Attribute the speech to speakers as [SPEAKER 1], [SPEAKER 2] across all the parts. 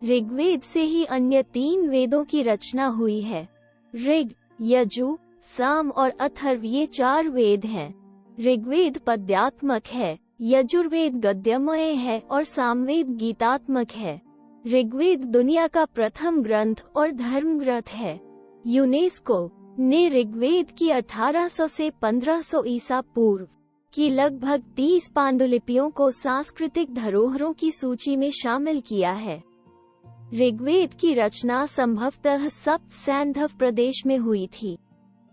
[SPEAKER 1] ऋग्वेद से ही अन्य 3 वेदों की रचना हुई है। ऋग, यजु, साम और अथर्व ये 4 वेद हैं। ऋग्वेद पद्यात्मक है, यजुर्वेद गद्यमय है और सामवेद गीतात्मक है। ऋग्वेद दुनिया का प्रथम ग्रंथ और धर्म ग्रंथ है। यूनेस्को ने ऋग्वेद की 1800 से 1500 ईसा पूर्व की लगभग 30 पांडुलिपियों को सांस्कृतिक धरोहरों की सूची में शामिल किया है। ऋग्वेद की रचना संभवतः सप्त सैंधव प्रदेश में हुई थी।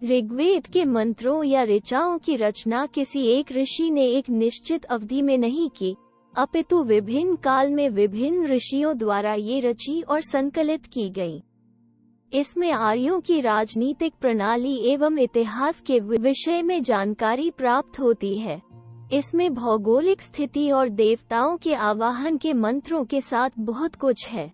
[SPEAKER 1] ऋग्वेद के मंत्रों या ऋचाओं की रचना किसी एक ऋषि ने एक निश्चित अवधि में नहीं की, अपितु विभिन्न काल में विभिन्न ऋषियों द्वारा ये रची और संकलित की गई। इसमें आर्यों की राजनीतिक प्रणाली एवं इतिहास के विषय में जानकारी प्राप्त होती है। इसमें भौगोलिक स्थिति और देवताओं के आवाहन के मंत्रों के साथ बहुत कुछ है।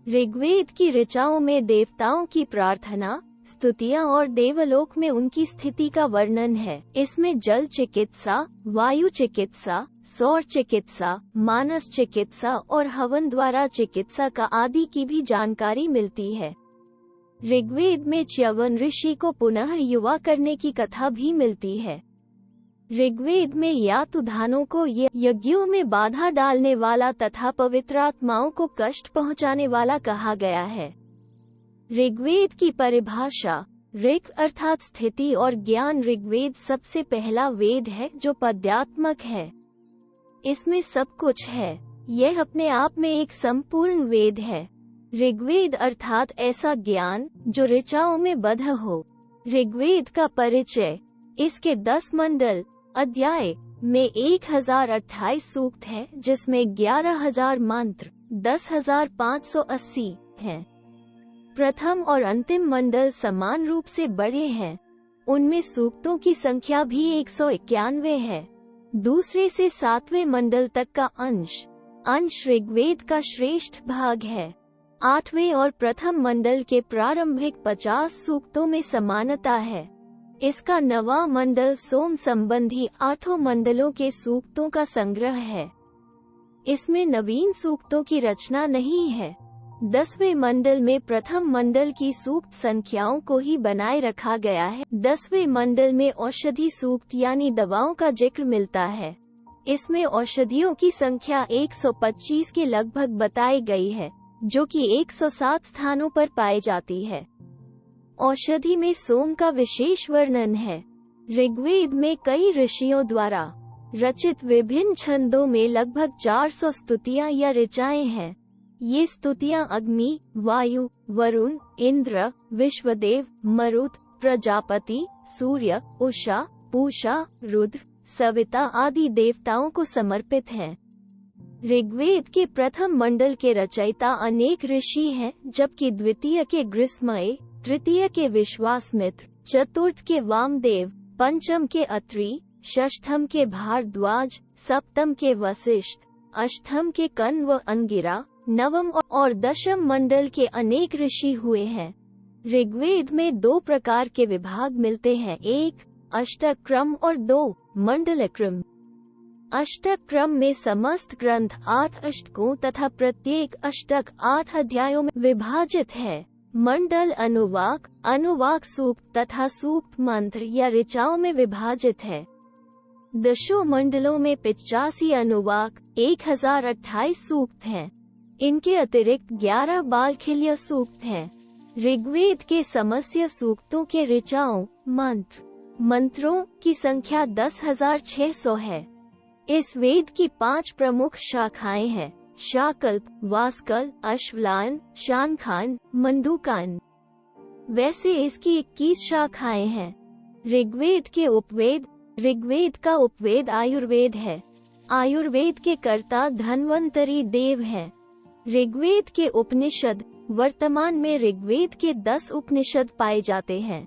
[SPEAKER 1] ऋग्वेद की ऋचाओं में देवताओं की प्रार्थना, स्तुतियां और देवलोक में उनकी स्थिति का वर्णन है। इसमें जल चिकित्सा, वायु चिकित्सा, सौर चिकित्सा, मानस चिकित्सा और हवन द्वारा चिकित्सा का आदि की भी जानकारी मिलती है। ऋग्वेद में च्यवन ऋषि को पुनः युवा करने की कथा भी मिलती है। ऋग्वेद में यातुधानों को यज्ञों में बाधा डालने वाला तथा पवित्र आत्माओं को कष्ट पहुंचाने वाला कहा गया है। ऋग्वेद की परिभाषा ऋक् अर्थात स्थिति और ज्ञान। ऋग्वेद सबसे पहला वेद है जो पद्यात्मक है। इसमें सब कुछ है। यह अपने आप में एक संपूर्ण वेद है। ऋग्वेद अर्थात ऐसा ज्ञान जो ऋचाओं में बद्ध हो। ऋग्वेद का परिचय इसके 10 मंडल अध्याय में 1028 सूक्त है, जिसमें 11,000 मंत्र 10,580 हैं। प्रथम और अंतिम मंडल समान रूप से बड़े हैं। उनमें सूक्तों की संख्या भी 191 है। दूसरे से 7वें मंडल तक का अंश ऋग्वेद का श्रेष्ठ भाग है। 8वें और प्रथम मंडल के प्रारंभिक 50 सूक्तों में समानता है। इसका 9वां मंडल सोम संबंधी 8 मंडलों के सूक्तों का संग्रह है। इसमें नवीन सूक्तों की रचना नहीं है। 10वें मंडल में प्रथम मंडल की सूक्त संख्याओं को ही बनाए रखा गया है। 10वें मंडल में औषधि सूक्त यानी दवाओं का जिक्र मिलता है। इसमें औषधियों की संख्या 125 के लगभग बताई गई है, जो कि 107 स्थानों पर पाई जाती है। औषधि में सोम का विशेष वर्णन है। ऋग्वेद में कई ऋषियों द्वारा रचित विभिन्न छंदों में लगभग 400 स्तुतियां या ऋचाएं हैं। ये स्तुतियां अग्नि, वायु, वरुण, इंद्र, विश्वदेव, मरुत, प्रजापति, सूर्य, उषा, पूषा, रुद्र, सविता आदि देवताओं को समर्पित हैं। ऋग्वेद के प्रथम मंडल के रचयिता अनेक ऋषि हैं, जबकि द्वितीय के गृह्स्मय, तृतीय के विश्वासमित्र, चतुर्थ के वामदेव, पंचम के अत्रि, षष्ठम के भारद्वाज, सप्तम के वशिष्ठ, अष्टम के कण्व व अंगिरा, नवम और 10म मंडल के अनेक ऋषि हुए हैं। ऋग्वेद में 2 प्रकार के विभाग मिलते हैं, 1 अष्टक क्रम और 2 मंडल क्रम। अष्टक क्रम में समस्त ग्रंथ 8 अष्टकों तथा प्रत्येक अष्टक 8 अध्यायों में विभाजित है। मंडल अनुवाक सूक्त तथा सूक्त मंत्र या ऋचाओं में विभाजित है। दशों मंडलों में 85 अनुवाक 1028 सूक्त हैं। इनके अतिरिक्त 11 बालखिल्य सूक्त हैं। ऋग्वेद के समस्य सूक्तों के ऋचाओं मंत्रों की संख्या 10,600 है। इस वेद की 5 प्रमुख शाखाएं हैं, शाकल्प, वास्कल, अश्वलायन, शानखान, मंडूकान। वैसे इसकी 21 शाखाएं हैं। ऋग्वेद का उपवेद आयुर्वेद है। आयुर्वेद के कर्ता धन्वंतरी देव हैं। ऋग्वेद के उपनिषद वर्तमान में ऋग्वेद के 10 उपनिषद पाए जाते हैं।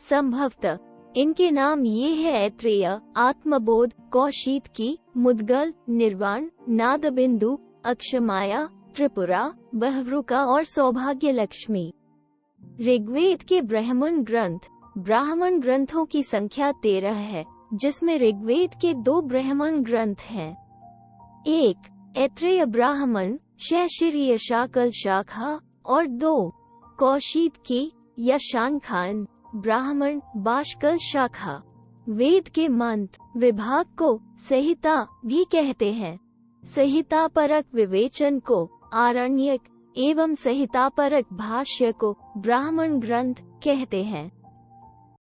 [SPEAKER 1] संभवतः इनके नाम ये है: ऐत्रेय, आत्मबोध, कौशीतकी, मुद्गल, निर्वाण, नादबिंदु, अक्षमाया, त्रिपुरा, बहवृका और सौभाग्य लक्ष्मी। ऋग्वेद के ब्राह्मण ग्रंथों की संख्या 13 है, जिसमें ऋग्वेद के 2 ब्राह्मण ग्रंथ हैं। 1 ऐत्रेय ब्राह्मण, शैशिरीय शाकल शाखा और 2 कौशिक की या शांखान ब्राह्मण बाष्कल शाखा। वेद के मंत्र विभाग को संहिता भी कहते हैं। संहिता परक विवेचन को आरण्यक एवं संहिता परक भाष्य को ब्राह्मण ग्रंथ कहते हैं।